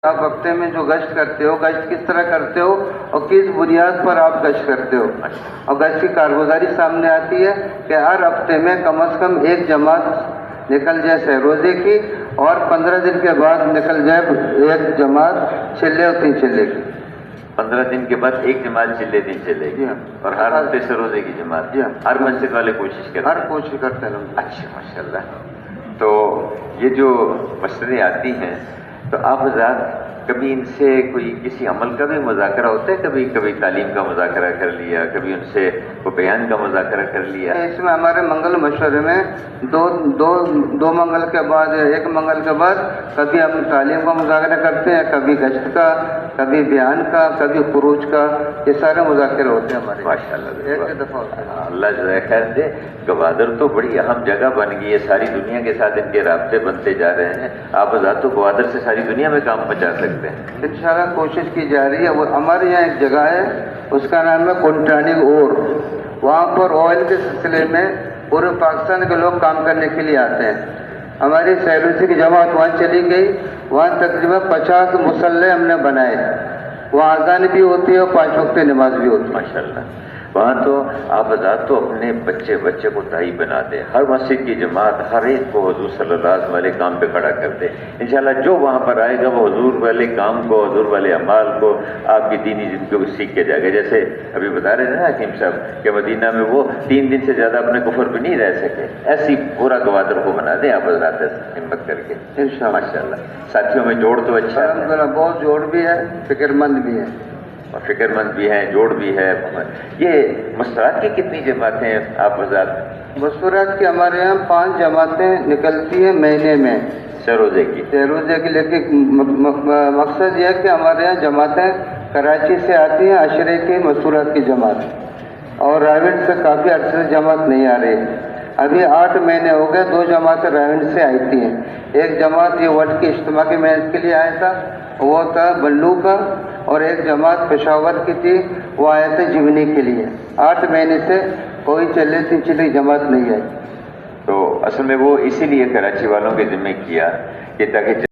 آپ ہفتے میں جو گشت کرتے ہو، گشت کس طرح کرتے ہو اور کس بنیاد پر آپ گشت کرتے ہو؟ اور گشت کی کارگزاری سامنے آتی ہے کہ ہر ہفتے میں کم از کم ایک جماعت نکل جائے سہ روزے کی، اور 15 دن کے بعد نکل جائے ایک جماعت چلے اور 3 چلے کی۔ 15 دن کے بعد ایک جماعت چلے 3 چلے گی، اور ہر ہفتے سے روزے کی جماعت، ہر مسجد والے کوشش کرتے ہیں، ہر کوشش کرتے ہیں۔ اچھا، ماشاء اللہ۔ تو یہ جو مسئلے آتی ہیں تو آپ حضرات کبھی ان سے کوئی کسی عمل کا بھی مذاکرہ ہوتا ہے؟ کبھی تعلیم کا مذاکرہ کر لیا، کبھی ان سے کوئی بیان کا مذاکرہ کر لیا؟ اس میں ہمارے منگل مشورے میں دو منگل کے بعد، ایک منگل کے بعد کبھی ہم تعلیم کا مذاکرہ کرتے ہیں، کبھی گشت کا، کبھی بیان کا، کبھی خروج کا، یہ سارے مذاکرے ہوتے ہیں ہمارے۔ ماشاء اللہ، ایک دفعہ ہوتا ہے۔ اللہ جزائے خیر دے۔ گوادر تو بڑی اہم جگہ بن گئی ہے، ساری دنیا کے ساتھ ان کے رابطے بنتے جا رہے ہیں۔ آپ حضرات تو گوادر سے ساری دنیا میں کام پہنچا سکتے ہیں۔ انشاءاللہ کوشش کی جا رہی ہے۔ وہ ہمارے یہاں ایک جگہ ہے، اس کا نام ہے کنٹانی اور، وہاں پر آئل کے سلسلے میں پورے پاکستان کے لوگ کام کرنے کے لیے آتے ہیں۔ ہماری سیلوسی کی جماعت وہاں چلی گئی، وہاں تقریباً 50 مصلے ہم نے بنائے، وہاں اذان بھی ہوتی ہے اور 5 وقت نماز بھی ہوتی ہے۔ ماشاء اللہ، وہاں تو آپ حضرات تو اپنے بچے کو داعی بنا دیں، ہر مسجد کی جماعت ہر ایک کو حضور صلی اللہ علیہ وسلم والے کام پہ کھڑا کر دے۔ انشاءاللہ جو وہاں پر آئے گا وہ حضور والے کام کو، حضور والے اعمال کو، آپ کی دینی زندگی کو سیکھ کے جائے گا۔ جیسے ابھی بتا رہے تھے نا حکیم صاحب کہ مدینہ میں وہ 3 دن سے زیادہ اپنے کفر پہ نہیں رہ سکے، ایسی پورا گوادر کو بنا دیں آپ حضرات ہمت کر کے انشاءاللہ۔ ماشاء اللہ، ساتھیوں میں جوڑ تو اچھا ہے، الحمدللہ بہت جوڑ بھی ہے، فکر مند بھی ہے، اور فکر مند بھی ہیں، جوڑ بھی ہے۔ یہ مستورات کی کتنی جماعتیں آپ حضرات؟ مستورات کی ہمارے یہاں 5 جماعتیں نکلتی ہیں مہینے میں روزے کی، روزے کی، لیکن مقصد یہ ہے کہ ہمارے یہاں جماعتیں کراچی سے آتی ہیں، عشرے کی مستورات کی جماعت، اور راوند سے کافی عرصے سے جماعت نہیں آ رہی۔ ابھی 8 مہینے ہو گئے 2 جماعتیں راوند سے آئی تھی ہیں۔ ایک جماعت یہ وٹ کی اجتماع کی محنت کے لیے آیا تھا، وہ تھا بلو کا، اور ایک جماعت پشاور کی تھی، وہ آئے تھے جمنی کے لیے۔ 8 مہینے سے کوئی چلے 3 چلے جماعت نہیں آئی۔ تو اصل میں وہ اسی لیے کراچی والوں کے ذمہ کیا کہ تاکہ